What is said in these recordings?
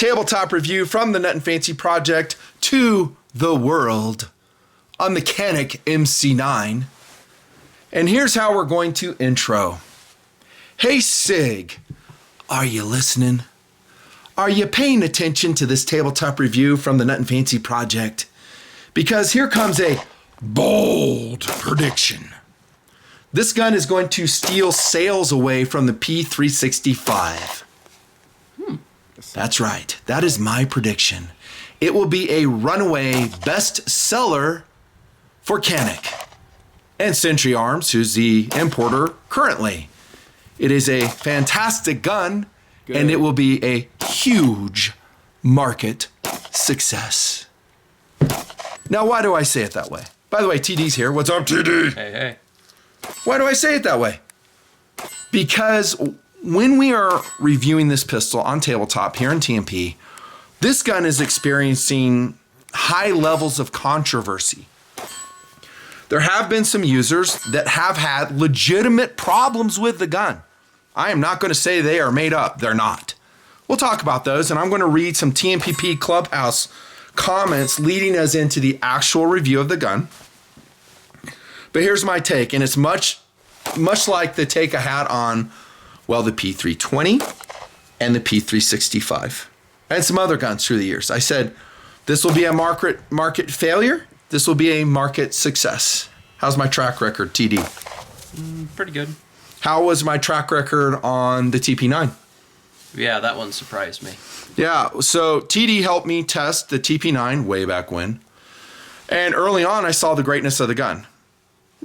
tabletop review from the Nutnfancy project to the world on the Canik MC9. And here's how we're going to intro. Hey Sig, are you listening? Are you paying attention to this tabletop review from the Nutnfancy project? Because here comes a bold prediction. This gun is going to steal sales away from the P365. That's right. That is my prediction. It will be a runaway bestseller for Canik and Century Arms, who's the importer currently. It is a fantastic gun, and it will be a huge market success. Now, why do I say it that way? By the way, TD's here. What's up, TD? Hey, hey. Why do I say it that way? Because when we are reviewing this pistol on tabletop here in TMP, this gun is experiencing high levels of controversy. There have been some users that have had legitimate problems with the gun. I am not going to say they are made up. They're not. We'll talk about those, and I'm going to read some TMPP Clubhouse comments leading us into the actual review of the gun. But here's my take, and it's much like the take I had on, well, the P320 and the P365 and some other guns through the years. I said, this will be a market failure. This will be a market success. How's my track record, TD? Pretty good. How was my track record on the TP9? Yeah, that one surprised me. Yeah, so TD helped me test the TP9 way back when. And early on, I saw the greatness of the gun.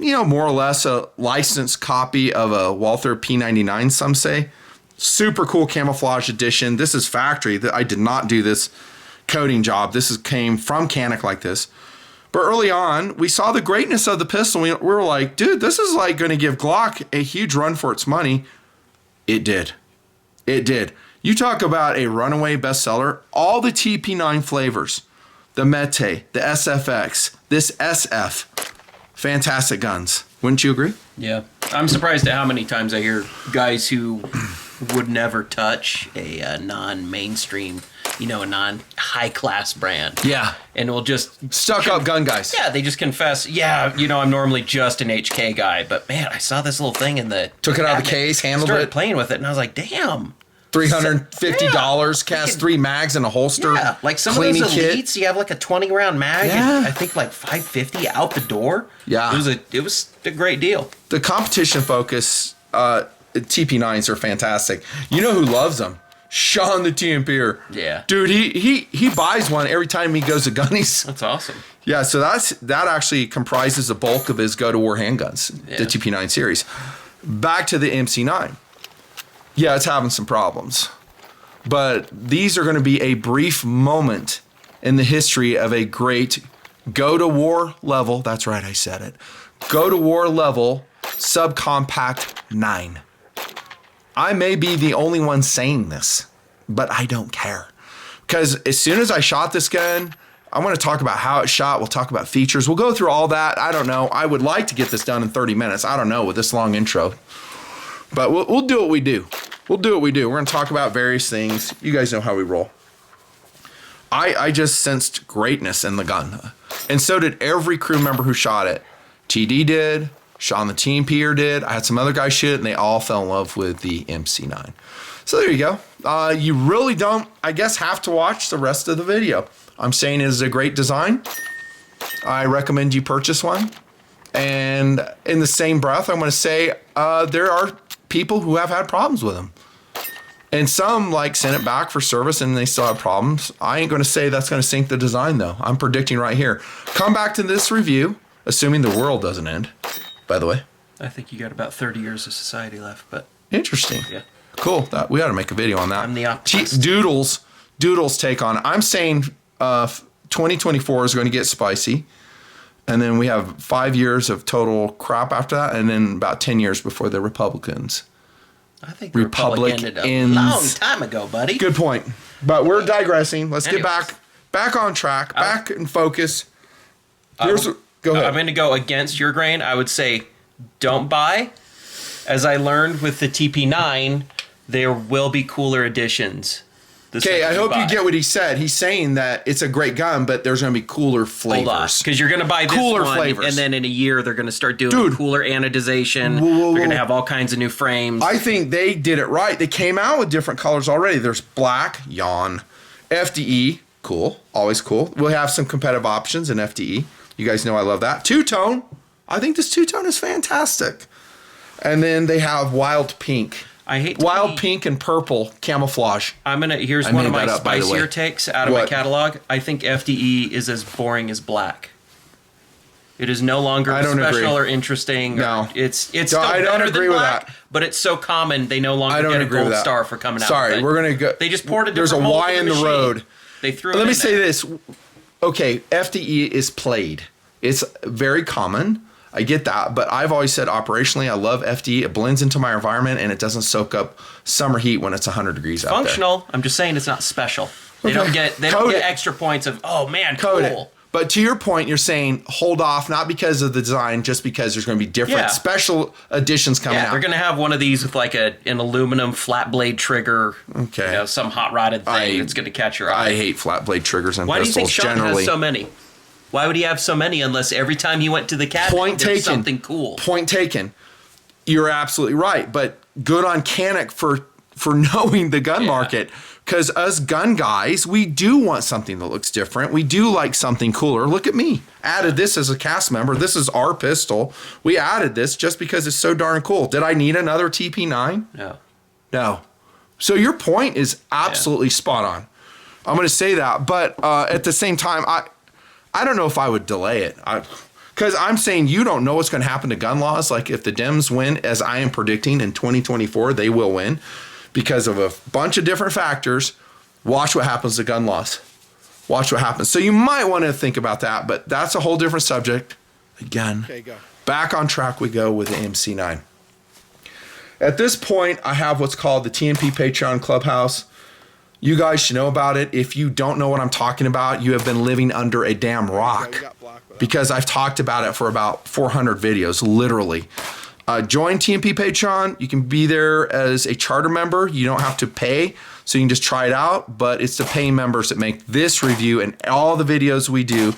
You know, more or less a licensed copy of a Walther P99, some say. Super cool camouflage edition. This is factory. I did not do this coating job. Came from Canik like this. But early on, we saw the greatness of the pistol. We were like, dude, this is like going to give Glock a huge run for its money. It did. It did. You talk about a runaway bestseller. All the TP9 flavors, the Mete, the SFX, this SF, fantastic guns. Wouldn't you agree? Yeah. I'm surprised at how many times I hear guys who would never touch a non-mainstream, a non-high-class brand. Yeah. And will just... Stuck-up gun guys. Yeah, they just confess, I'm normally just an HK guy, but man, I saw this little thing in the... Took it out of the case, handled started it. playing with it, and I was like, damn. $350, cast 3 mags in a holster. Yeah, like some of those elites, you have like a 20-round mag, and I think like $550 out the door. Yeah. It was a great deal. The competition focus TP9s are fantastic. You know who loves them? Sean the TMPer. Yeah. Dude, he buys one every time he goes to gunnies. That's awesome. Yeah, so that actually comprises the bulk of his go-to-war handguns, the TP9 series. Back to the MC9. Yeah, it's having some problems. But these are going to be a brief moment in the history of a great go-to-war level. That's right, I said it. Go-to-war level subcompact 9. I may be the only one saying this, but I don't care. Because as soon as I shot this gun, I want to talk about how it shot. We'll talk about features. We'll go through all that. I don't know. I would like to get this done in 30 minutes. I don't know with this long intro. But we'll do what we do. We'll do what we do. We're going to talk about various things. You guys know how we roll. I just sensed greatness in the gun. And so did every crew member who shot it. TD did. Sean the Team Peer did. I had some other guys shoot it, and they all fell in love with the MC9. So there you go. You really don't, I guess, have to watch the rest of the video. I'm saying it is a great design. I recommend you purchase one. And in the same breath, I'm going to say there are people who have had problems with them. And some sent it back for service and they still have problems. I ain't going to say that's going to sink the design though. I'm predicting right here. Come back to this review, assuming the world doesn't end, by the way. I think you got about 30 years of society left, but... Interesting. Yeah. Cool. We ought to make a video on that. I'm the optimist. Doodle's take on it. I'm saying 2024 is going to get spicy. And then we have 5 years of total crap after that, and then about 10 years before the Republicans. I think the Republic ended a long time ago, buddy. Good point. But we're digressing. Let's get back on track, back in focus. Go ahead. I'm going to go against your grain. I would say don't buy. As I learned with the TP9, there will be cooler editions. Okay, I hope you get what he said. He's saying that it's a great gun, but there's going to be cooler flavors. Because you're going to buy this cooler one, flavors. and then in a year they're going to start doing cooler anodization. They're going to have all kinds of new frames. I think they did it right. They came out with different colors already. There's black, yawn, FDE, cool, always cool. We'll have some competitive options in FDE. You guys know I love that. Two-tone. I think this two-tone is fantastic. And then they have wild pink. I hate wild pink and purple camouflage. Here's one of my spicier takes out of my catalog. I think FDE is as boring as black. It is no longer special or interesting. No, it's still better than black, but it's so common they no longer get a gold star for coming out. Sorry, we're gonna go. They just poured a There's a Y in the road. They threw it Let in me say there. this. Okay, FDE is played. It's very common. I get that, but I've always said operationally, I love FDE. It blends into my environment and it doesn't soak up summer heat when it's 100 degrees out there. Functional. I'm just saying it's not special. They don't get extra points of cool. But to your point, you're saying hold off, not because of the design, just because there's going to be different special editions coming out. They're going to have one of these with like an aluminum flat blade trigger. Okay. Some hot rodded thing that's going to catch your eye. I hate flat blade triggers and pistols. Why do you think Sean generally. Has so many? Why would he have so many unless every time he went to the cabinet there's something cool? Point taken. You're absolutely right, but good on Canik for knowing the gun market. Because us gun guys, we do want something that looks different. We do like something cooler. Look at me. Added this as a cast member. This is our pistol. We added this just because it's so darn cool. Did I need another TP9? No. So your point is absolutely spot on. I'm going to say that. But at the same time, I don't know if I would delay it. Because I'm saying you don't know what's going to happen to gun laws. Like if the Dems win, as I am predicting in 2024, they will win. Because of a bunch of different factors, watch what happens to gun laws. Watch what happens. So you might want to think about that, but that's a whole different subject. Again, back on track we go with the MC9. At this point, I have what's called the TMP Patreon Clubhouse. You guys should know about it. If you don't know what I'm talking about, you have been living under a damn rock. Because I've talked about it for about 400 videos, literally. Join TMP Patreon. You can be there as a charter member. You don't have to pay, so you can just try it out. But it's the paying members that make this review and all the videos we do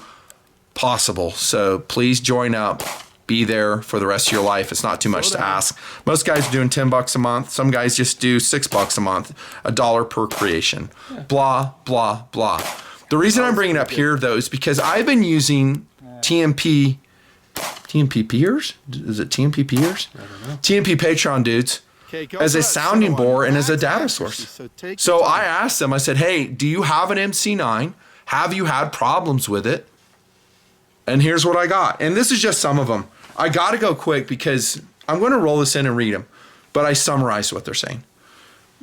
possible. So please join up. Be there for the rest of your life. It's not too much to ask. Most guys are doing $10 a month. Some guys just do $6 a month, $1 per creation. Blah, blah, blah. The reason I'm bringing it up here, though, is because I've been using TMP peers? Is it TMP peers? I don't know. TMP Patreon dudes as a sounding board and as a data source. So I asked them, I said, hey, do you have an MC9? Have you had problems with it? And here's what I got. And this is just some of them. I got to go quick because I'm going to roll this in and read them. But I summarized what they're saying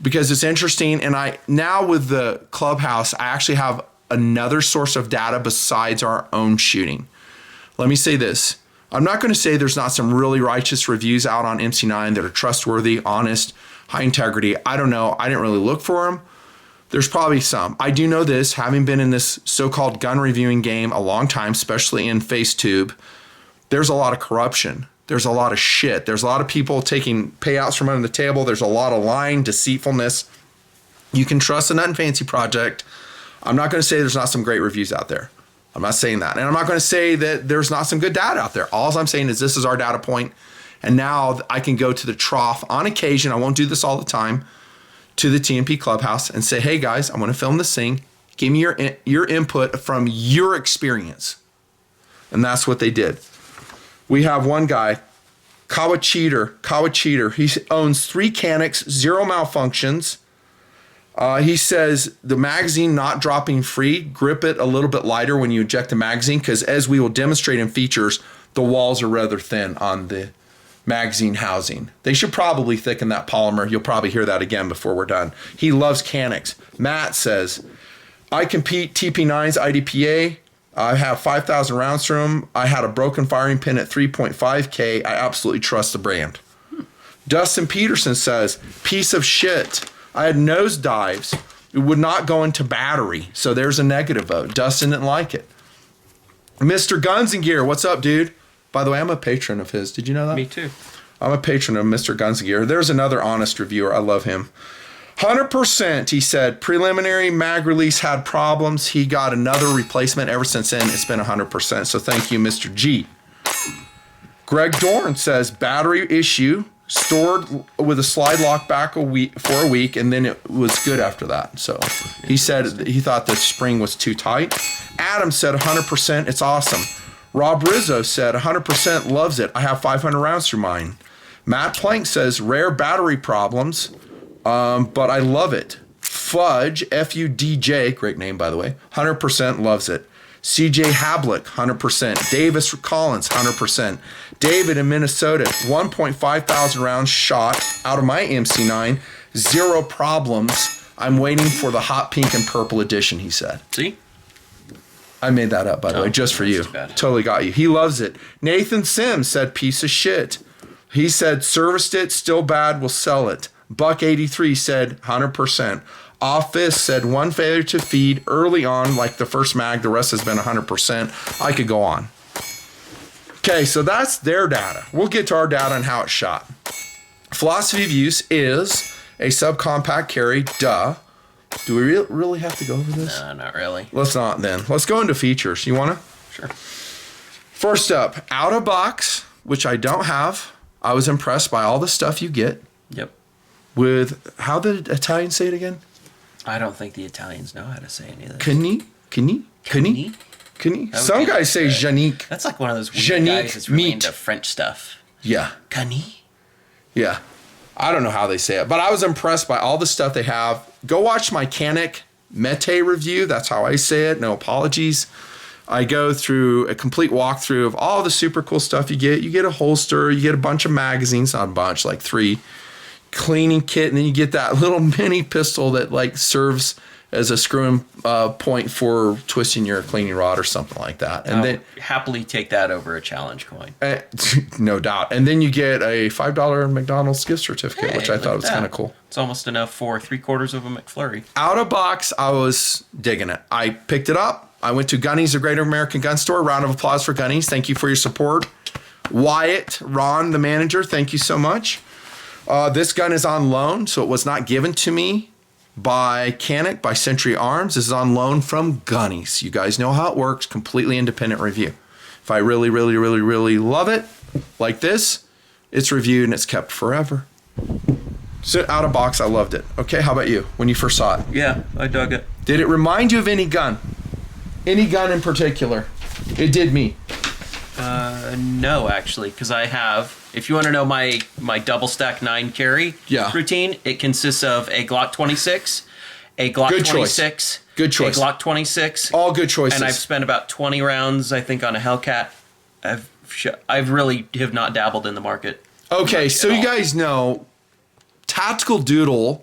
because it's interesting. And now with the Clubhouse, I actually have another source of data besides our own shooting. Let me say this. I'm not going to say there's not some really righteous reviews out on MC9 that are trustworthy, honest, high integrity. I don't know. I didn't really look for them. There's probably some. I do know this, having been in this so-called gun reviewing game a long time, especially in FaceTube, there's a lot of corruption. There's a lot of shit. There's a lot of people taking payouts from under the table. There's a lot of lying, deceitfulness. You can trust the Nutnfancy project. I'm not going to say there's not some great reviews out there. I'm not saying that. And I'm not going to say that there's not some good data out there. All I'm saying is this is our data point. And now I can go to the trough on occasion. I won't do this all the time. To the TMP Clubhouse and say, hey guys, I'm going to film this thing. Give me your input from your experience. And that's what they did. We have one guy, Kawa Cheater. He owns 3 Caniks, 0 malfunctions. He says the magazine not dropping free, grip it a little bit lighter when you eject the magazine because as we will demonstrate in features, the walls are rather thin on the magazine housing. They should probably thicken that polymer. You'll probably hear that again before we're done. He loves Caniks. Matt says, I compete TP9's IDPA. I have 5,000 rounds from him. I had a broken firing pin at 3.5K. I absolutely trust the brand. Dustin Peterson says, piece of shit. I had nose dives. It would not go into battery. So there's a negative vote. Dustin didn't like it. Mr. Guns and Gear, what's up, dude? By the way, I'm a patron of his. Did you know that? Me too. I'm a patron of Mr. Guns and Gear. There's another honest reviewer. I love him. 100%, he said. Preliminary mag release had problems. He got another replacement. Ever since then, it's been 100%. So thank you, Mr. G. Greg Dorn says battery issue, stored with a slide lock back for a week, and then it was good after that. So he said he thought the spring was too tight. Adam said 100%, it's awesome. Rob Rizzo said 100% loves it. I have 500 rounds through mine. Matt Plank says rare battery problems. But I love it. Fudge, F-U-D-J, great name, by the way, 100% loves it. CJ Hablick, 100%. Davis Collins, 100%. David in Minnesota, 1.5 thousand rounds shot out of my MC9. 0 problems. I'm waiting for the hot pink and purple edition, he said. See? I made that up, by the way, just for you. Totally got you. He loves it. Nathan Sims said, piece of shit. He said, serviced it, still bad, will sell it. Buck 83 said 100%. Office said one failure to feed early on, like the first mag. The rest has been 100%. I could go on. Okay, so that's their data. We'll get to our data and how it's shot. Philosophy of use is a subcompact carry. Duh. Do we really have to go over this? No, not really. Let's not then. Let's go into features. You want to? Sure. First up, out of box, which I don't have. I was impressed by all the stuff you get. Yep. With, how did Italians say it again? I don't think the Italians know how to say any of this. Canik? Some guys say Janik. That's like one of those weird guys that's really into French stuff. Yeah. Canik? Yeah. I don't know how they say it, but I was impressed by all the stuff they have. Go watch my Canik Mete review. That's how I say it. No apologies. I go through a complete walkthrough of all the super cool stuff you get. You get a holster. You get a bunch of magazines. Not a bunch, like 3. Cleaning kit, and then you get that little mini pistol that like serves as a screwing point for twisting your cleaning rod or something like that. And then happily take that over a challenge coin. No doubt. And then you get a $5 McDonald's gift certificate, which I thought was kind of cool. It's almost enough for 3/4 of a McFlurry. Out of box, I was digging it. I picked it up. I went to Gunny's, the Great American Gun Store. Round of applause for Gunny's. Thank you for your support. Wyatt, Ron, the manager, thank you so much. This gun is on loan, so it was not given to me by Canik, by Century Arms. This is on loan from Gunny's. You guys know how it works. Completely independent review. If I really, really, really, really love it, like this, it's reviewed and it's kept forever. So out of box, I loved it. Okay, how about you when you first saw it? Yeah, I dug it. Did it remind you of any gun? Any gun in particular? It did me. No, actually, because I have, if you want to know my double stack 9 carry routine, it consists of a Glock 26, a Glock 26, good choice, a Glock 26. All good choices. And I've spent about 20 rounds, I think, on a Hellcat. I've really have not dabbled in the market. Okay, so you guys know, TacticalDoodle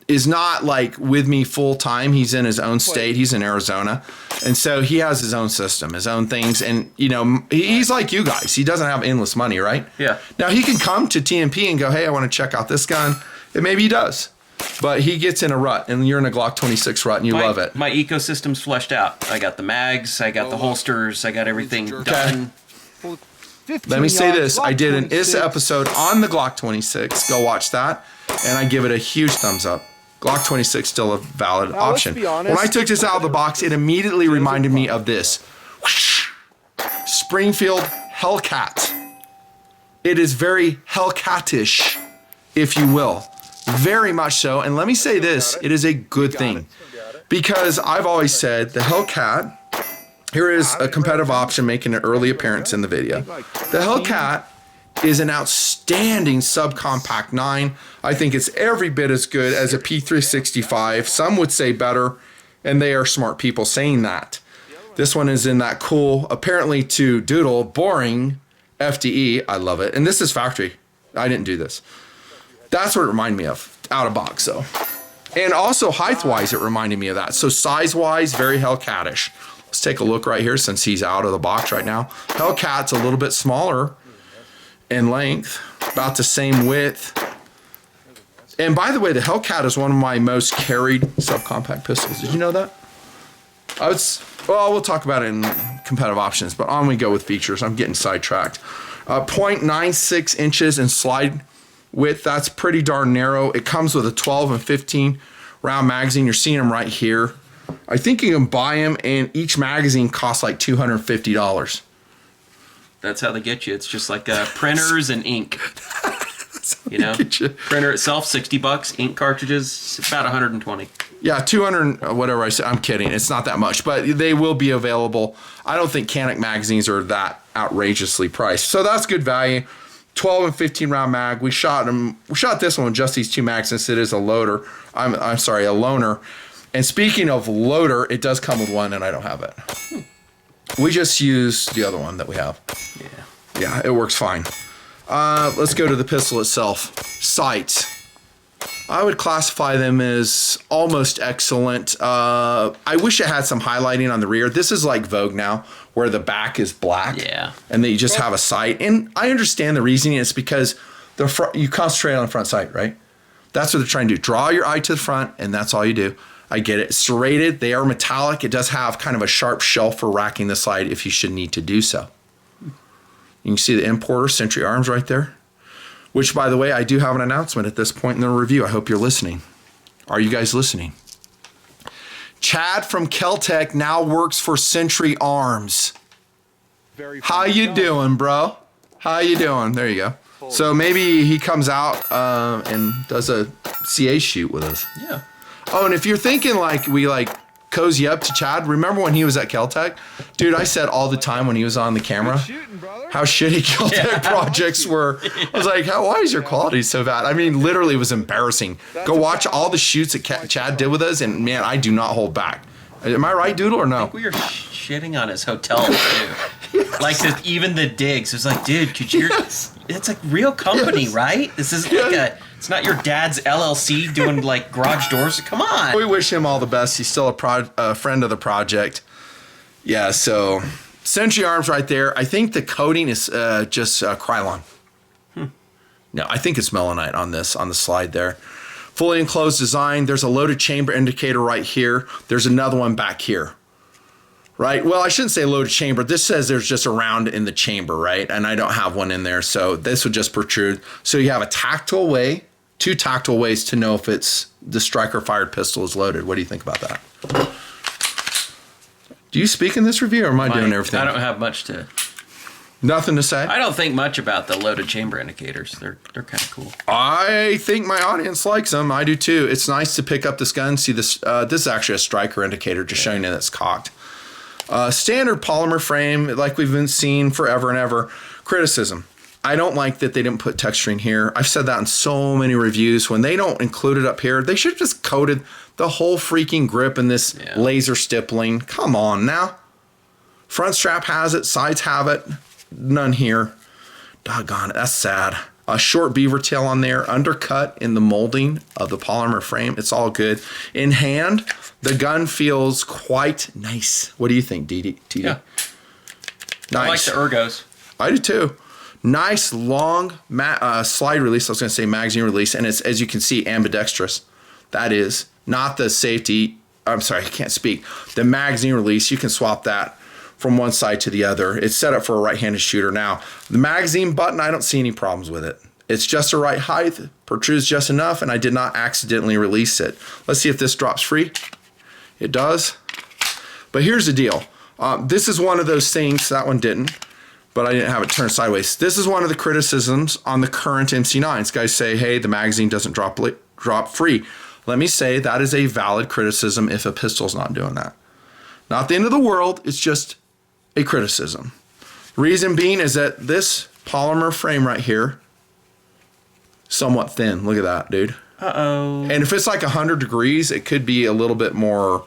is not like with me full time. He's in his own state. He's in Arizona. And so he has his own system, his own things. And, you know, he's like you guys. He doesn't have endless money, right? Yeah. Now, he can come to TMP and go, hey, I want to check out this gun. And maybe he does. But he gets in a rut, and you're in a Glock 26 rut, and you love it. My ecosystem's fleshed out. I got the mags. I got the holsters. I got everything done. Let me say this. I did an ISA episode on the Glock 26. Go watch that. And I give it a huge thumbs up. Glock 26 still a valid option. When I took this out of the box, it immediately reminded me of this. Springfield Hellcat. It is very Hellcatish, if you will. Very much so. And let me say this, it is a good thing. Because I've always said the Hellcat, here is a competitive option making an early appearance in the video. The Hellcat is an outstanding subcompact 9. I think it's every bit as good as a P365. Some would say better, and they are smart people saying that. This one is in that cool, apparently to Doodle, boring FDE. I love it. And this is factory. I didn't do this. That's what it reminded me of, out of box, so. And also height-wise, it reminded me of that. So size-wise, very Hellcatish. Let's take a look right here since he's out of the box right now. Hellcat's a little bit smaller in length, about the same width. And by the way, the Hellcat is one of my most carried subcompact pistols. Did you know that? Well, we'll talk about it in competitive options, but on we go with features. I'm getting sidetracked. 0.96 inches in slide width. That's pretty darn narrow. It comes with a 12 and 15 round magazine. You're seeing them right here. I think you can buy them, and each magazine costs like $250. That's how they get you. It's just like printers and ink. You know, printer itself $60, ink cartridges about 120. Yeah, 200, whatever I said. I'm kidding. It's not that much, but they will be available. I don't think Canik magazines are that outrageously priced, so that's good value. 12 and 15 round mag. We shot this one with just these two mags since it is a loader. I'm sorry, a loaner. And speaking of loader, it does come with one, and I don't have it. We just use the other one that we have. Yeah, it works fine. Let's go to the pistol itself. Sights. I would classify them as almost excellent. I wish it had some highlighting on the rear. This is like Vogue now, where the back is black. Yeah. And then you just have a sight. And I understand the reasoning. It's because you concentrate on the front sight, right? That's what they're trying to do. Draw your eye to the front, and that's all you do. I get it. Serrated. They are metallic. It does have kind of a sharp shelf for racking the sight if you should need to do so. You can see the importer, Century Arms, right there. Which, by the way, I do have an announcement at this point in the review. I hope you're listening. Are you guys listening? Chad from Kel-Tec now works for Century Arms. How you doing, bro? How you doing? There you go. So maybe he comes out and does a CA shoot with us. Yeah. Oh, and if you're thinking like we like cozy up to Chad, remember when he was at Kel-Tec? Dude, I said all the time when he was on the camera how shitty Kel-Tec projects were. I was like, why is your quality so bad? I mean, literally it was embarrassing. Go watch all the shoots that Chad did with us, and man, I do not hold back. Am I right, Doodle, or no? I think we were shitting on his hotel too. Yes. Like even the digs. It was like, dude, could you? Yes. It's a real company, yes. Right? This isn't like it's not your dad's LLC doing like garage doors. Come on. We wish him all the best. He's still a friend of the project. Yeah. So Century Arms right there. I think the coating is just Krylon. No, I think it's melanite on the slide there. Fully enclosed design. There's a loaded chamber indicator right here. There's another one back here. Right? Well, I shouldn't say loaded chamber. This says there's just a round in the chamber, right? And I don't have one in there, so this would just protrude. So you have a tactile way, two tactile ways to know if it's the striker-fired pistol is loaded. What do you think about that? Do you speak in this review, or am I doing everything? I don't have much to... Nothing to say? I don't think much about the loaded chamber indicators. They're kind of cool. I think my audience likes them. I do too. It's nice to pick up this gun. See this? This is actually a striker indicator, just showing you that it's cocked. Standard polymer frame, like we've been seeing forever and ever. Criticism. I don't like that they didn't put texturing here. I've said that in so many reviews. When they don't include it up here, they should have just coated the whole freaking grip in this laser stippling. Come on now. Front strap has it. Sides have it. None here. Doggone it. That's sad. A short beaver tail on there. Undercut in the molding of the polymer frame. It's all good. In hand, the gun feels quite nice. What do you think, TD? Yeah. Nice. I like the ergos. I do too. Nice long slide release. I was going to say magazine release. And it's, as you can see, ambidextrous. That is not the safety. I'm sorry, I can't speak. The magazine release, you can swap that from one side to the other. It's set up for a right-handed shooter. Now, the magazine button, I don't see any problems with it. It's just the right height, protrudes just enough, and I did not accidentally release it. Let's see if this drops free. It does. But here's the deal. This is one of those things, that one didn't, but I didn't have it turned sideways. This is one of the criticisms on the current MC9s. Guys say, hey, the magazine doesn't drop free. Let me say that is a valid criticism if a pistol's not doing that. Not the end of the world, it's just a criticism. Reason being is that this polymer frame right here, somewhat thin. Look at that, dude. Uh-oh. And if it's like 100 degrees, it could be a little bit more,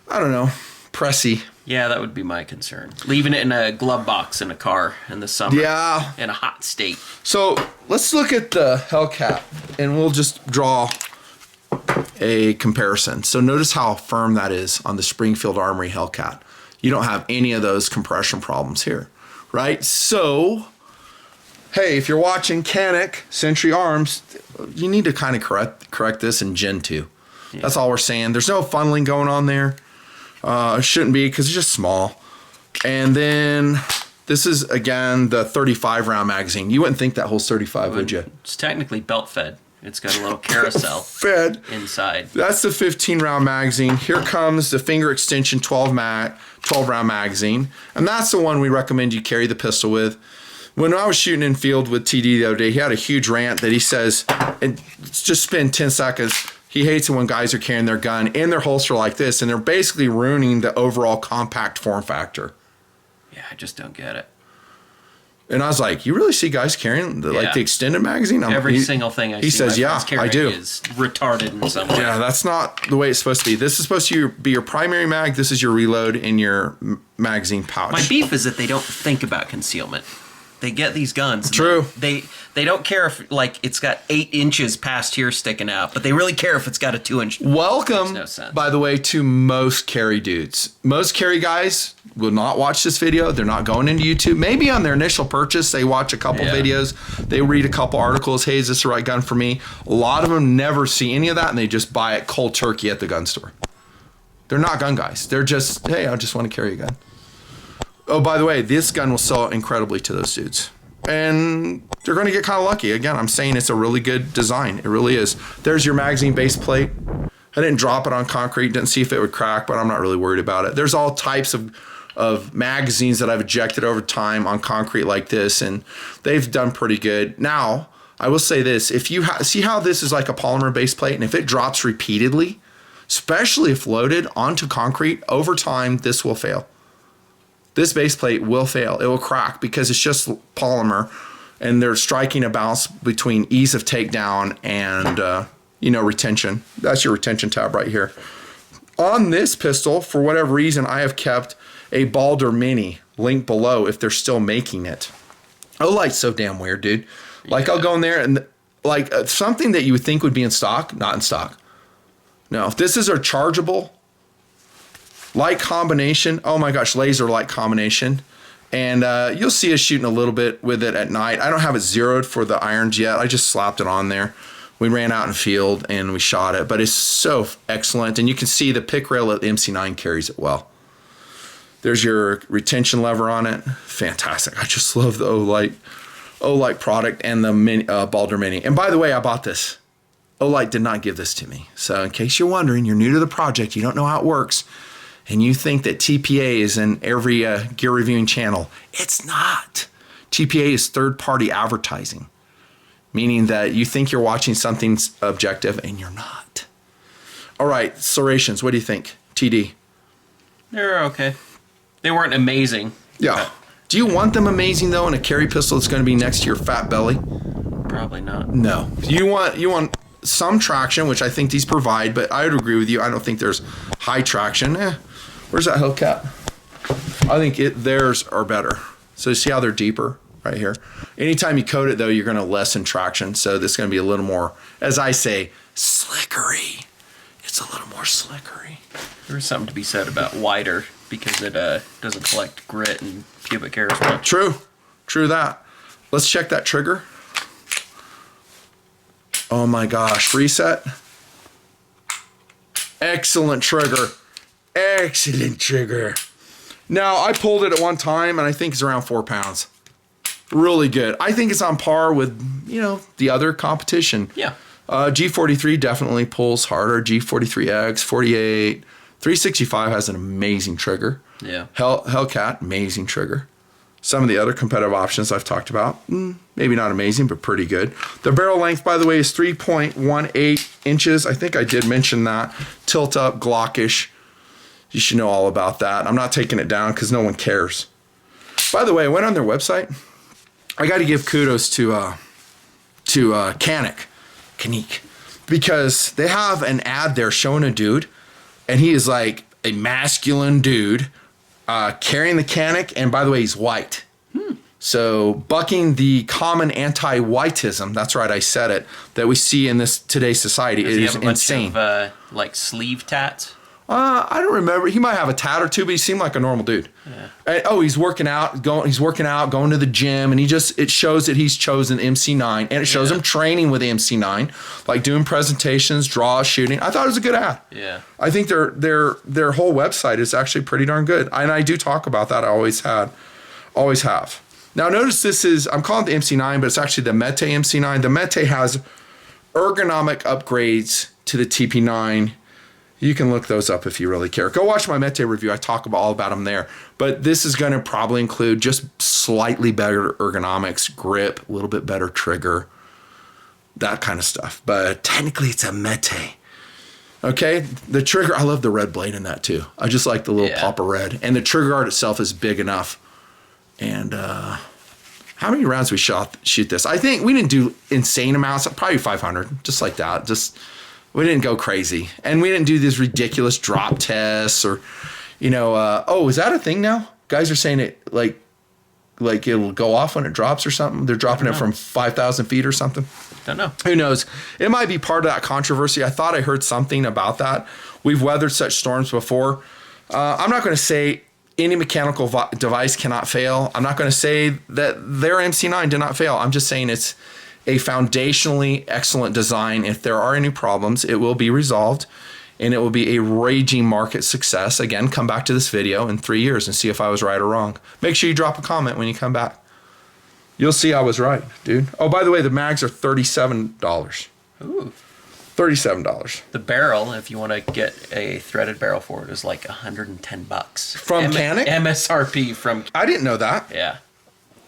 I don't know, pressy. Yeah, that would be my concern. Leaving it in a glove box in a car in the summer. Yeah. In a hot state. So let's look at the Hellcat, and we'll just draw a comparison. So notice how firm that is on the Springfield Armory Hellcat. You don't have any of those compression problems here, right? So, hey, if you're watching Canik, Century Arms, you need to kind of correct this in Gen 2. Yeah. That's all we're saying. There's no funneling going on there. It shouldn't be because it's just small. And then This is, again, the 35 round magazine. You wouldn't think that holds 35, would you? It's technically belt fed. It's got a little carousel fed inside. That's the 15 round magazine. Here comes the finger extension 12 round magazine. And that's the one we recommend you carry the pistol with. When I was shooting in field with TD the other day, he had a huge rant that he says, and just spend 10 seconds. He hates it when guys are carrying their gun in their holster like this, and they're basically ruining the overall compact form factor. Yeah, I just don't get it. And I was like, you really see guys carrying the extended magazine? Every single thing I see says, my friends carrying I do. is retarded in some way. Yeah, that's not the way it's supposed to be. This is supposed to be your primary mag. This is your reload in your magazine pouch. My beef is that they don't think about concealment. They get these guns. True. They don't care if like it's got 8 inches past here sticking out, but they really care if it's got a 2-inch. Welcome, no sense. by the way, to most carry dudes. Most carry guys will not watch this video. They're not going into YouTube. Maybe on their initial purchase, they watch a couple videos. They read a couple articles. Hey, is this the right gun for me? A lot of them never see any of that, and they just buy it cold turkey at the gun store. They're not gun guys. They're just, hey, I just want to carry a gun. Oh, by the way, this gun will sell incredibly to those dudes. And they're going to get kind of lucky. Again, I'm saying it's a really good design. It really is. There's your magazine base plate. I didn't drop it on concrete. Didn't see if it would crack, but I'm not really worried about it. There's all types of magazines that I've ejected over time on concrete like this, and they've done pretty good. Now, I will say this. If you see how this is like a polymer base plate, and if it drops repeatedly, especially if loaded onto concrete, over time, this will fail. This base plate will fail. It will crack because it's just polymer, and they're striking a balance between ease of takedown and retention. That's your retention tab right here. On this pistol, for whatever reason, I have kept a Balder Mini link below if they're still making it. Olight's so damn weird, dude. Like I'll go in there and like something that you would think would be in stock, not in stock. No, if this is a chargeable light combination, oh my gosh, laser light combination. And you'll see us shooting a little bit with it at night. I don't have it zeroed for the irons yet. I just slapped it on there. We ran out in field and we shot it, but it's so excellent. And you can see the pick rail at the MC9 carries it well. There's your retention lever on it. Fantastic. I just love the Olight product and the Balder Mini. And by the way, I bought this. Olight did not give this to me. So in case you're wondering, you're new to the project, you don't know how it works, and you think that TPA is in every gear reviewing channel. It's not. TPA is third-party advertising, meaning that you think you're watching something objective and you're not. All right, serrations, what do you think, TD? They're okay. They weren't amazing. Yeah. Do you want them amazing, though, in a carry pistol that's going to be next to your fat belly? Probably not. No. You want some traction, which I think these provide, but I would agree with you. I don't think there's high traction. Where's that Hellcat? I think theirs are better. So see how they're deeper right here? Anytime you coat it, though, you're going to lessen traction. So this is going to be a little more, as I say, slickery. It's a little more slickery. There's something to be said about wider because it doesn't collect grit and pubic hair as much. True that. Let's check that trigger. Oh my gosh, reset. Excellent trigger. Excellent trigger. Now, I pulled it at one time, and I think it's around 4 pounds. Really good. I think it's on par with, the other competition. Yeah. G43 definitely pulls harder. G43X, 48, 365 has an amazing trigger. Yeah. Hellcat, amazing trigger. Some of the other competitive options I've talked about, maybe not amazing, but pretty good. The barrel length, by the way, is 3.18 inches. I think I did mention that. Tilt up, Glockish. You should know all about that. I'm not taking it down because no one cares. By the way, I went on their website. I got to give kudos to Canik, because they have an ad there showing a dude, and he is like a masculine dude carrying the Canik, and by the way, he's white. So bucking the common anti-whiteism, that's right, I said it, that we see in this today's society is insane. Does he have a bunch of like sleeve tats? I don't remember. He might have a tat or two, but he seemed like a normal dude. Yeah. And, he's working out, going to the gym, and it shows that he's chosen MC9, and it shows him training with MC9, like doing presentations, draws, shooting. I thought it was a good ad. Yeah. I think their whole website is actually pretty darn good, and I do talk about that. I always had. Always have. Now notice this is, I'm calling it the MC9, but it's actually the Mete MC9. The Mete has ergonomic upgrades to the TP9. You can look those up if you really care. Go watch my Mete review. I talk all about them there. But this is going to probably include just slightly better ergonomics, grip, a little bit better trigger, that kind of stuff. But technically it's a Mete. Okay, the trigger, I love the red blade in that too. I just like the little pop of red. And the trigger guard itself is big enough. And how many rounds we shoot this? I think we didn't do insane amounts, probably 500, just like that. We didn't go crazy. And we didn't do these ridiculous drop tests or, is that a thing now? Guys are saying it like it'll go off when it drops or something. They're dropping it from 5,000 feet or something. Don't know. Who knows? It might be part of that controversy. I thought I heard something about that. We've weathered such storms before. I'm not going to say any mechanical device cannot fail. I'm not going to say that their MC9 did not fail. I'm just saying it's a foundationally excellent design. If there are any problems, it will be resolved and it will be a raging market success. Again, come back to this video in 3 years and see if I was right or wrong. Make sure you drop a comment when you come back. You'll see I was right, dude. Oh, by the way, the mags are $37. Ooh. $37. The barrel, if you want to get a threaded barrel for it, is like $110. From Canik? MSRP from... I didn't know that. Yeah.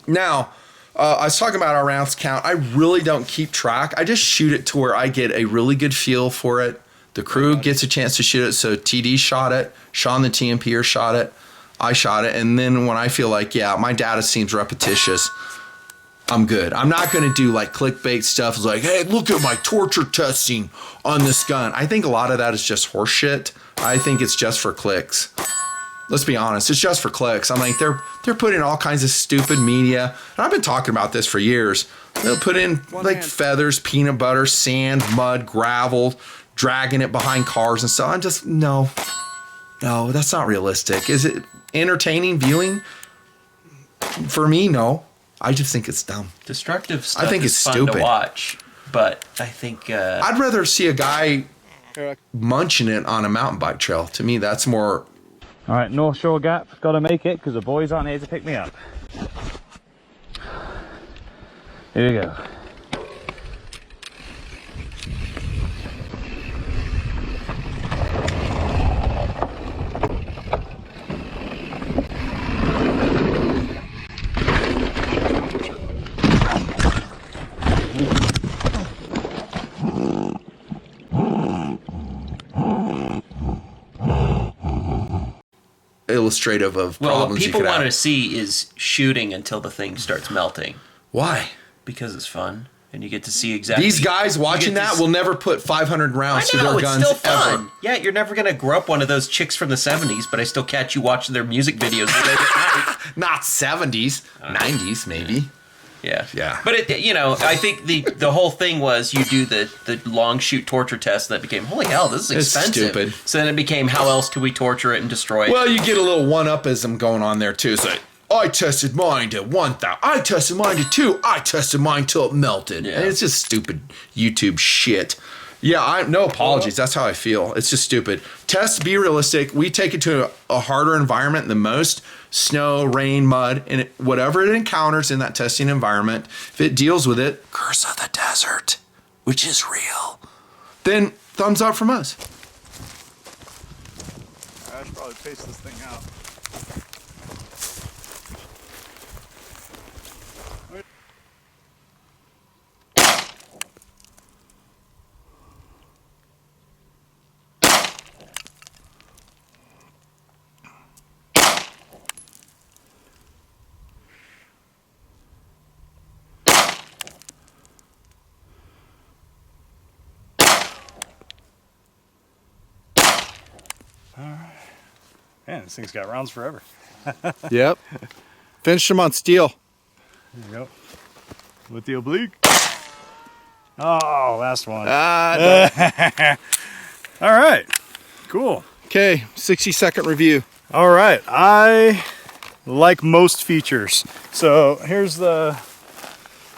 Now, I was talking about our rounds count. I really don't keep track. I just shoot it to where I get a really good feel for it. The crew gets a chance to shoot it. So TD shot it. Sean the TMPer shot it. I shot it. And then when I feel like, my data seems repetitious, I'm good. I'm not going to do like clickbait stuff. It's like, hey, look at my torture testing on this gun. I think a lot of that is just horse shit. I think it's just for clicks. Let's be honest. It's just for clicks. I'm like, they're putting all kinds of stupid media. And I've been talking about this for years. They'll put in feathers, peanut butter, sand, mud, gravel, dragging it behind cars and stuff. I'm just, no, that's not realistic. Is it entertaining viewing? For me, no. I just think it's dumb. Destructive stuff I think is it's fun stupid to watch, but I think... I'd rather see a guy munching it on a mountain bike trail. To me, that's more... All right, North Shore Gap, got to make it because the boys aren't here to pick me up. Here we go. Illustrative of problems what you people could want have. to see is shooting until the thing starts melting. Why? Because it's fun, and you get to see exactly... These guys watching that will never put 500 rounds through their guns it's still fun. ever. Yeah, you're never going to grow up one of those chicks from the 70s, but I still catch you watching their music videos late at night. Not 70s, 90s maybe. Yeah. But I think the whole thing was you do the long shoot torture test, and that became, holy hell, this is expensive. It's stupid. So then it became, how else could we torture it and destroy it? Well, you get a little one-upism going on there too. It's like, I tested mine to 1,000. I tested mine to 2. I tested mine till it melted. Yeah. And it's just stupid YouTube shit. Yeah, no apologies. That's how I feel. It's just stupid. Test, be realistic. We take it to a harder environment than most. Snow, rain, mud, and whatever it encounters in that testing environment, if it deals with it, curse of the desert, which is real, then thumbs up from us. I should probably pace this thing out. Man, this thing's got rounds forever. Yep. Finished them on steel. There you go. With the oblique. Oh, last one. All right. Cool. Okay, 60-second review. All right. I like most features. So here's the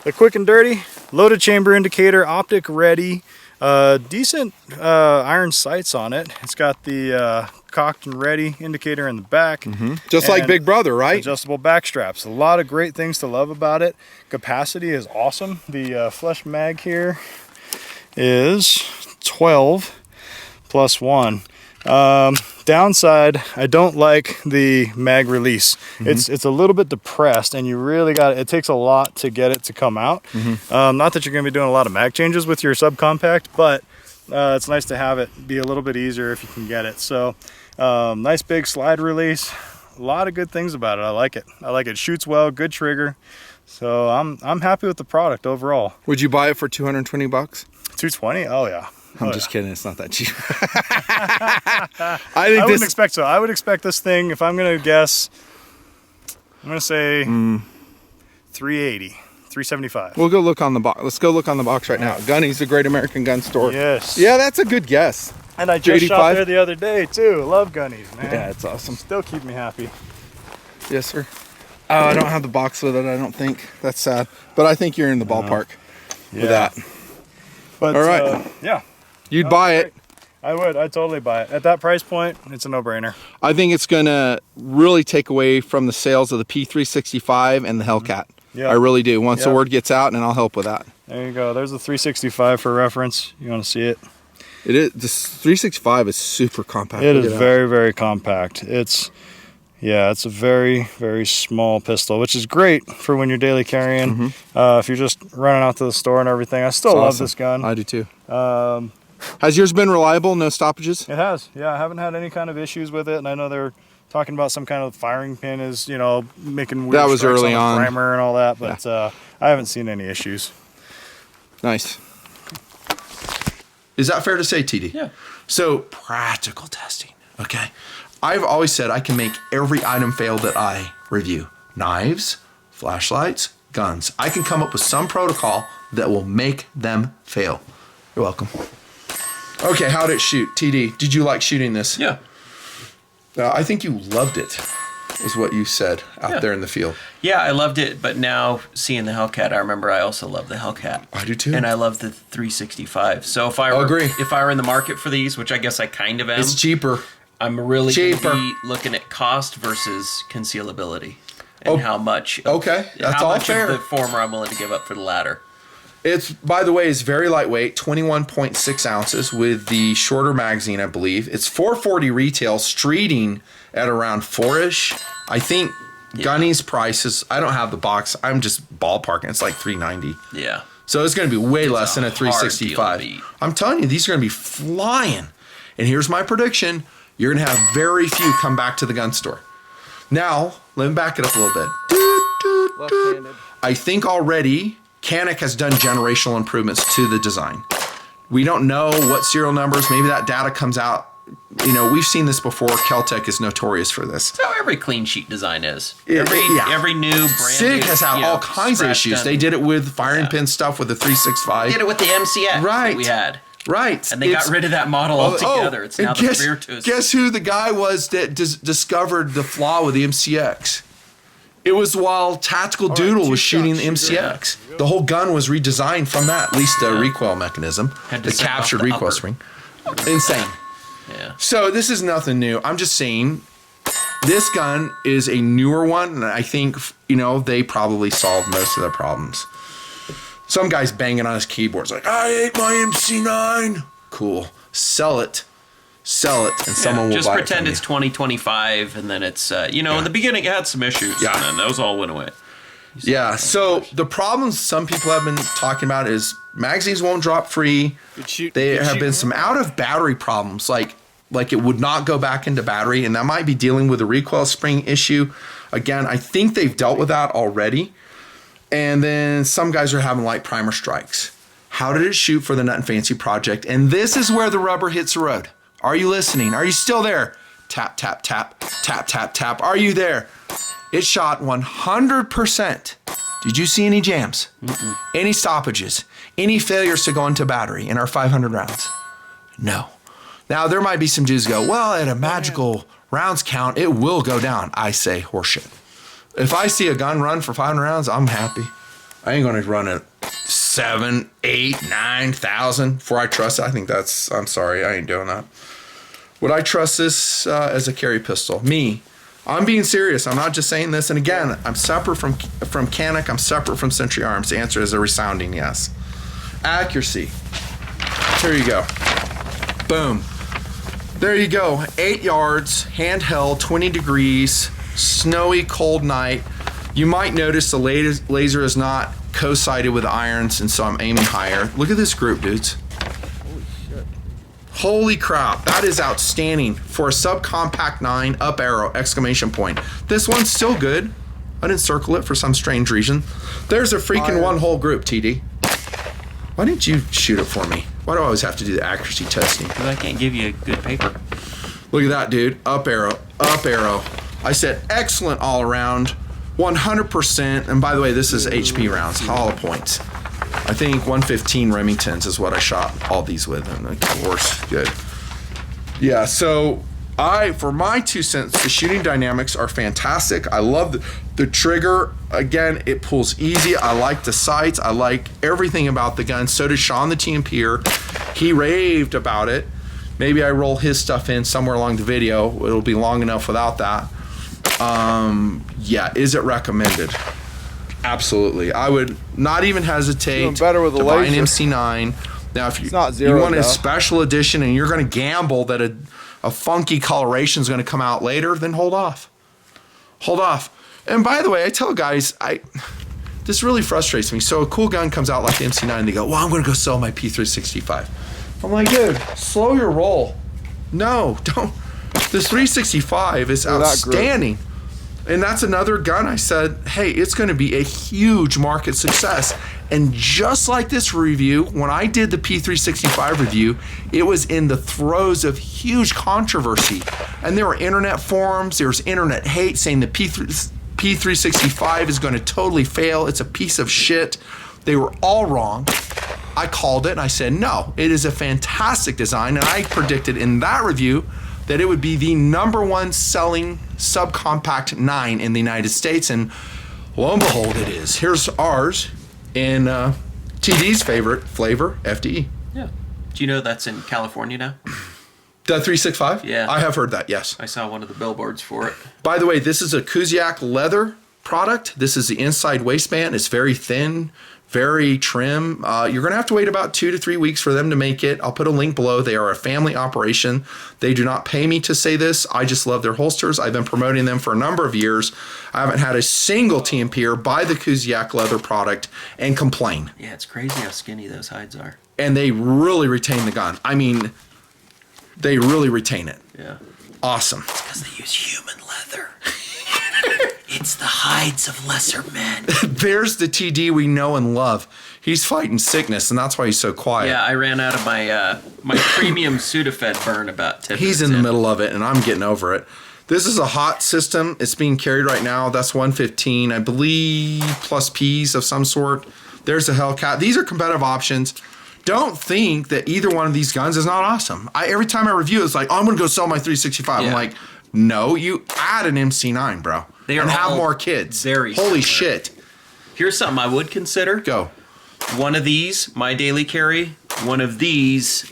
quick and dirty. Loaded chamber indicator, optic ready. Decent iron sights on it. It's got the cocked and ready indicator in the back. Just like And Big Brother, right? Adjustable back straps. A lot of great things to love about it. Capacity is awesome. The flush mag here is 12 plus 1. Downside, I don't like the mag release. It's a little bit depressed, and you really it takes a lot to get it to come out. Not that you're going to be doing a lot of mag changes with your subcompact, but it's nice to have it be a little bit easier if you can get it. So nice big slide release. A lot of good things about it. I like it. It shoots well, good trigger. So I'm happy with the product overall. Would you buy it for 220 bucks? 220? Oh yeah. I'm just kidding. It's not that cheap. I wouldn't expect so. I would expect this thing, if I'm going to guess, I'm going to say 380, 375. We'll go look on the box. Let's go look on the box right now. Gunny's, the Great American Gun Store. Yes. Yeah, that's a good guess. And I just JD5? shot there the other day too. Love Gunnies, man. Yeah, it's awesome. Still keep me happy. Yes, sir. Oh, I don't have the box with it, I don't think. That's sad. But I think you're in the ballpark with that. But all right. yeah. You'd buy it. I would. I'd totally buy it. At that price point, it's a no-brainer. I think it's going to really take away from the sales of the P365 and the Hellcat. Yeah. I really do. Once the word gets out, and I'll help with that. There you go. There's the 365 for reference. You want to see it? It is. This 365 is super compact. It Look is at that. very, very compact. It's a very, very small pistol, which is great for when you're daily carrying. If you're just running out to the store and everything. I still love Awesome. this gun. I do too. Has yours been reliable? No stoppages? It has. Yeah, I haven't had any kind of issues with it, and I know they're talking about some kind of firing pin is, making weird That was strikes early on the on. primer and all that, but I haven't seen any issues. Nice. Is that fair to say, TD? Yeah. So practical testing. Okay. I've always said I can make every item fail that I review. Knives, flashlights, guns. I can come up with some protocol that will make them fail. You're welcome. Okay, how did it shoot? TD, did you like shooting this? Yeah. I think you loved it, is what you said out there in the field. Yeah, I loved it, but now seeing the Hellcat, I remember I also love the Hellcat. I do too. And I love the 365. So if I were in the market for these, which I guess I kind of am, It's cheaper. I'm really going Cheaper. to be looking at cost versus concealability and how much. Okay, that's how all much fair. of the former I'm willing to give up for the latter. It's, by the way, is very lightweight, 21.6 ounces with the shorter magazine, I believe. It's $440 retail, streeting at around 4-ish. I think Gunny's prices, I don't have the box. I'm just ballparking. It's like $390. Yeah. So it's going to be way less than a a hard deal to 365. beat. I'm telling you, these are going to be flying. And here's my prediction. You're going to have very few come back to the gun store. Now, let me back it up a little bit. Left-handed. I think already Canik has done generational improvements to the design. We don't know what serial numbers, maybe that data comes out. We've seen this before. Kel-Tec is notorious for this. That's how every clean sheet design is. Yeah. Every new brand Sig new, has had all kinds of scratch issues. done. They did it with firing pin stuff with the 365. Did it with the MCX Right. that we had. Right. And they got rid of that model altogether. It's now and the Virtus. Guess who the guy was that discovered the flaw with the MCX? It was while TacticalDoodle was shooting the MCX. The whole gun was redesigned from that, at least the recoil mechanism, Had to the set off captured the recoil upper. spring. Insane. Yeah. So this is nothing new. I'm just saying this gun is a newer one, and I think, they probably solved most of their problems. Some guy's banging on his keyboards like, I hate my MC9. Cool. Sell it, and someone will just buy pretend it it's from 2025, and then it's in the beginning it had some issues, Yeah. and then those all went away. you. Yeah, so the problems some people have been talking about is magazines won't drop free. There have been some out of battery problems, like it would not go back into battery, and that might be dealing with a recoil spring issue. Again, I think they've dealt with that already. And then some guys are having light primer strikes. How did it shoot for the Nutnfancy project? And this is where the rubber hits the road. Are you listening? Are you still there? Tap, tap, tap, tap, tap, tap. Are you there? It shot 100%. Did you see any jams? Any stoppages? Any failures to go into battery in our 500 rounds? No. Now, there might be some dudes who go, well, at a magical rounds count, it will go down. I say horseshit. If I see a gun run for 500 rounds, I'm happy. I ain't going to run at 7, 8, 9,000 before I trust it. I think I'm sorry, I ain't doing that. Would I trust this as a carry pistol? Me. I'm being serious. I'm not just saying this. And again, I'm separate from Canik. I'm separate from Century Arms. The answer is a resounding yes. Accuracy. Here you go. Boom. There you go. 8 yards, handheld, 20 degrees, snowy, cold night. You might notice the laser is not co-sighted with irons, and so I'm aiming higher. Look at this group, dudes. Holy shit. Holy crap, that is outstanding for a subcompact 9 up arrow, exclamation point. This one's still good. I didn't circle it for some strange reason. There's a freaking one whole group, TD. Why didn't you shoot it for me? Why do I always have to do the accuracy testing? Because I can't give you a good paper. Look at that, dude. Up arrow, up arrow. I said excellent all around, 100%. And by the way, this is HP rounds, hollow points. I think 115 Remingtons is what I shot all these with, and of course, good. Yeah, so for my 2 cents, the shooting dynamics are fantastic. I love the trigger. Again, it pulls easy. I like the sights. I like everything about the gun. So does Sean, the TMPer. He raved about it. Maybe I roll his stuff in somewhere along the video. It'll be long enough without that. Yeah, is it recommended? Absolutely. I would not even hesitate Doing better with to a buy an laser. MC9. Now, if you not zero, want a though. special edition and you're going to gamble that a funky coloration is going to come out later, then hold off. Hold off. And by the way, I tell guys, this really frustrates me. So a cool gun comes out like the MC9, they go, well, I'm going to go sell my P365. I'm like, dude, slow your roll. No, don't. The 365 is outstanding. And that's another gun I said, hey, it's going to be a huge market success. And just like this review, when I did the P365 review, it was in the throes of huge controversy. And there were internet forums, there was internet hate saying the P365 is going to totally fail. It's a piece of shit. They were all wrong. I called it and I said, no, it is a fantastic design. And I predicted in that review that it would be the #1 selling subcompact 9 in the United States. And lo and behold, it is. Here's ours in TD's favorite flavor, FDE. Yeah. Do you know that's in California now? The 365? Yeah. I have heard that, yes. I saw one of the billboards for it. By the way, this is a Kuziak leather product. This is the inside waistband. It's very thin, very trim. You're going to have to wait about 2 to 3 weeks for them to make it. I'll put a link below. They are a family operation. They do not pay me to say this. I just love their holsters. I've been promoting them for a number of years. I haven't had a single TMPer buy the Kuziak leather product and complain. Yeah, it's crazy how skinny those hides are. And they really retain the gun. I mean, they really retain it. Yeah. Awesome. Because they use human leather. It's the hides of lesser men. There's the TD we know and love. He's fighting sickness, and that's why he's so quiet. Yeah, I ran out of my my premium Sudafed burn about 10 He's minutes in the middle of it, and I'm getting over it. This is a hot system. It's being carried right now. That's 115, I believe, plus Ps of some sort. There's a Hellcat. These are competitive options. Don't think that either one of these guns is not awesome. Every time I review, it's like, oh, I'm going to go sell my 365. Yeah. I'm like, no, you add an MC9, bro. They are and have all more kids. very Holy similar. shit. Here's something I would consider. Go. One of these, my daily carry. One of these,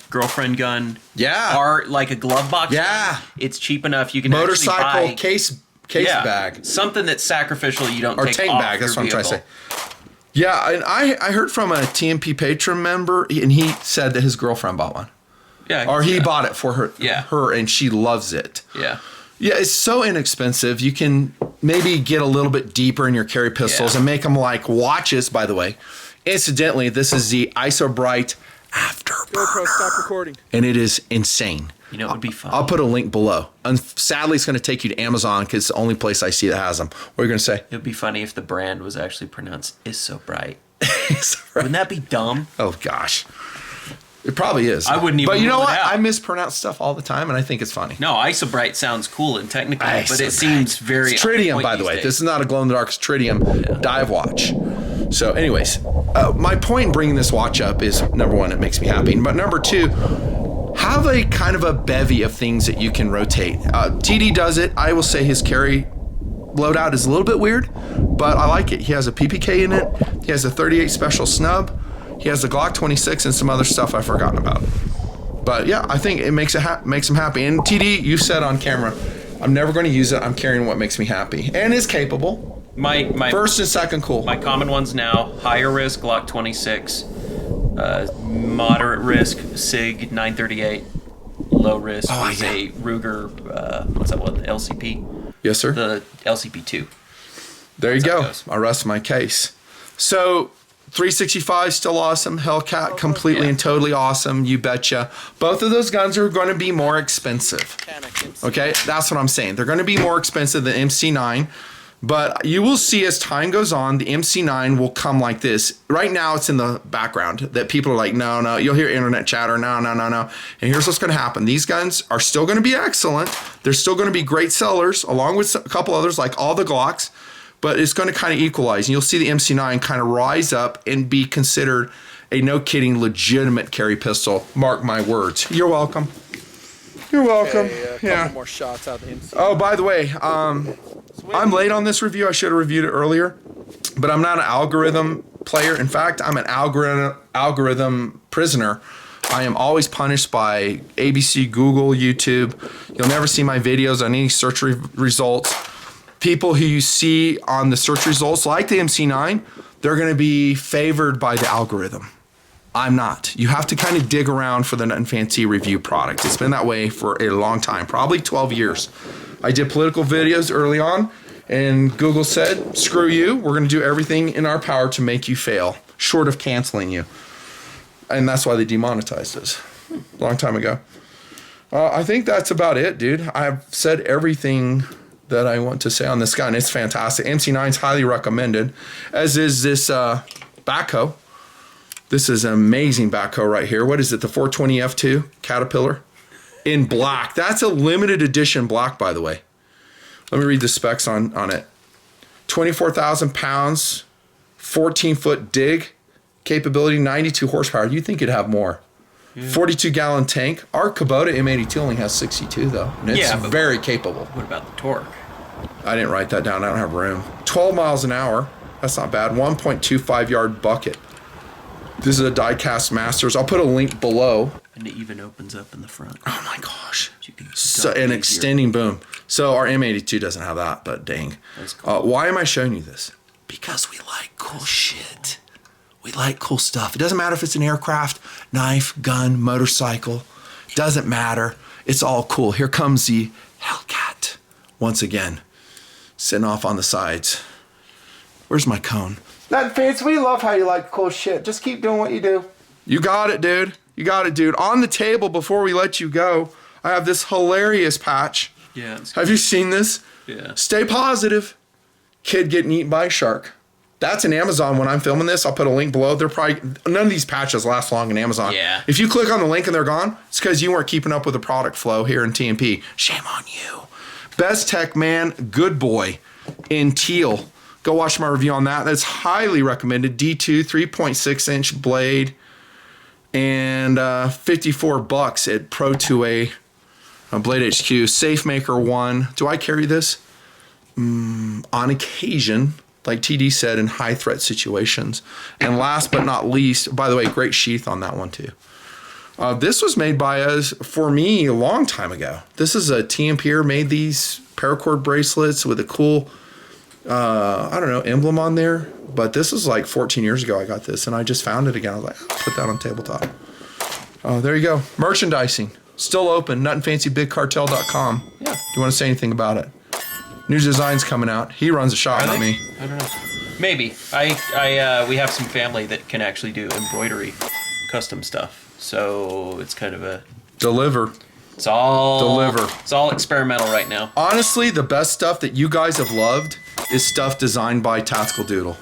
girlfriend gun. Yeah. Or like a glove box. Yeah. gun. It's cheap enough. You can Motorcycle actually buy, case yeah, bag. Something that's sacrificial. You don't Or take tank off bag. That's your what I'm trying to say. vehicle. Yeah, and I heard from a TMP patron member, and he said that his girlfriend bought one. Yeah. Or he yeah. bought it for her, Yeah. and she loves it. Yeah. Yeah, it's so inexpensive. You can maybe get a little bit deeper in your carry pistols Yeah. and make them like watches, by the way. Incidentally, this is the ISO Bright GoPro, Afterburner, stop recording. and it is insane. You know, it would be fun. I'll put a link below. And sadly, it's going to take you to Amazon because it's the only place I see that has them. What are you going to say? It would be funny if the brand was actually pronounced "is so bright." Wouldn't that be dumb? Oh, gosh. It probably is. I wouldn't even But you know rule it what? out. I mispronounce stuff all the time, and I think it's funny. No, Isobright sounds cool and technical, but Isobright. it seems very It's on tritium, point by the these way. days. This is not a glow-in-the-dark. It's tritium dive watch. So anyways, my point in bringing this watch up is, number one, it makes me happy. But number two, have a kind of a bevy of things that you can rotate. TD does it. I will say his carry loadout is a little bit weird, but I like it. He has a PPK in it. He has a 38 special snub. He has a Glock 26 and some other stuff I've forgotten about. But yeah, I think it makes him happy. And TD, you said on camera, I'm never going to use it. I'm carrying what makes me happy and is capable. My First and second cool. My common ones now: higher risk Glock 26, moderate risk Sig 938, low risk is a Ruger. What's that one? LCP. Yes, sir. The LCP 2. There you go. Goes. I rest my case. So 365 still awesome. Hellcat completely and totally awesome. You betcha. Both of those guns are going to be more expensive. Okay, that's what I'm saying. They're going to be more expensive than MC9. But you will see as time goes on, the MC9 will come like this. Right now, it's in the background that people are like, no. You'll hear internet chatter, no. And here's what's going to happen. These guns are still going to be excellent. They're still going to be great sellers, along with a couple others like all the Glocks. But it's going to kind of equalize. And you'll see the MC9 kind of rise up and be considered a no-kidding legitimate carry pistol. Mark my words. You're welcome. You're welcome. Okay, a couple more shots out of the MC9. Oh, by the way, I'm late on this review. I should have reviewed it earlier, but I'm not an algorithm player. In fact, I'm an algorithm prisoner. I am always punished by ABC, Google, YouTube. You'll never see my videos on any search results. People who you see on the search results, like the MC9, they're going to be favored by the algorithm. I'm not. You have to kind of dig around for the Nutnfancy review product. It's been that way for a long time, probably 12 years. I did political videos early on, and Google said, screw you, we're going to do everything in our power to make you fail, short of canceling you. And that's why they demonetized us a long time ago. I think that's about it, dude. I've said everything that I want to say on this gun. It's fantastic. MC9 is highly recommended, as is this backhoe. This is an amazing backhoe right here. What is it, the 420 F2 Caterpillar? In black. That's a limited edition black, by the way. Let me read the specs on it. 24,000 pounds, 14-foot dig, capability, 92 horsepower. You'd think it'd have more. 42-gallon tank. Our Kubota M82 only has 62, though. And it's very capable. What about the torque? I didn't write that down. I don't have room. 12 miles an hour. That's not bad. 1.25 yard bucket. This is a die-cast Masters. I'll put a link below. And it even opens up in the front. Oh my gosh. So an extending boom. So our M82 doesn't have that, but dang. That's cool. Why am I showing you this? Because we like cool shit. We like cool stuff. It doesn't matter if it's an aircraft, knife, gun, motorcycle. Doesn't matter. It's all cool. Here comes the Hellcat. Once again, sitting off on the sides. Where's my cone? Nutnfancy, we love how you like cool shit. Just keep doing what you do. You got it, dude. You got it, dude. On the table, before we let you go, I have this hilarious patch. Yeah. Have you seen this? Yeah. Stay positive. Kid getting eaten by a shark. That's in Amazon when I'm filming this. I'll put a link below. They're probably, none of these patches last long in Amazon. Yeah. If you click on the link and they're gone, it's because you weren't keeping up with the product flow here in TMP. Shame on you. Best Tech Man, good boy in teal. Go watch my review on that. That's highly recommended. D2 3.6 inch blade and $54 at Pro 2A Blade HQ. SafeMaker 1. Do I carry this? On occasion, like TD said, in high threat situations. And last but not least, by the way, great sheath on that one too. This was made by us, for me, a long time ago. This is a TMPer made these paracord bracelets with a cool, I don't know, emblem on there. But this was like 14 years ago I got this, and I just found it again. I was like, I'll put that on tabletop. There you go. Merchandising. Still open. Nutnfancybigcartel.com. Yeah. Do you want to say anything about it? New designs coming out. He runs a shop, not me. I don't know. Maybe. We have some family that can actually do embroidery, custom stuff. So it's kind of a Deliver. It's all Deliver. It's all experimental right now. Honestly, the best stuff that you guys have loved is stuff designed by TacticalDoodle.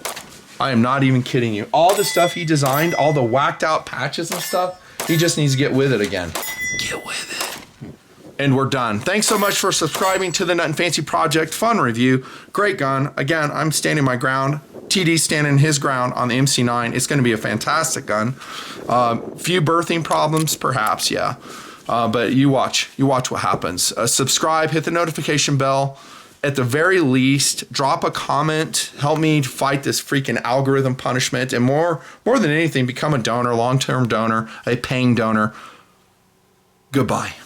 I am not even kidding you. All the stuff he designed, all the whacked out patches and stuff, he just needs to get with it again. Get with it. And we're done. Thanks so much for subscribing to the Nutnfancy Project. Fun review. Great gun. Again, I'm standing my ground. TD's standing his ground on the MC9. It's going to be a fantastic gun. Few birthing problems, perhaps, yeah. But you watch what happens. Subscribe, hit the notification bell. At the very least, drop a comment. Help me fight this freaking algorithm punishment. And more than anything, become a donor, long-term donor, a paying donor. Goodbye.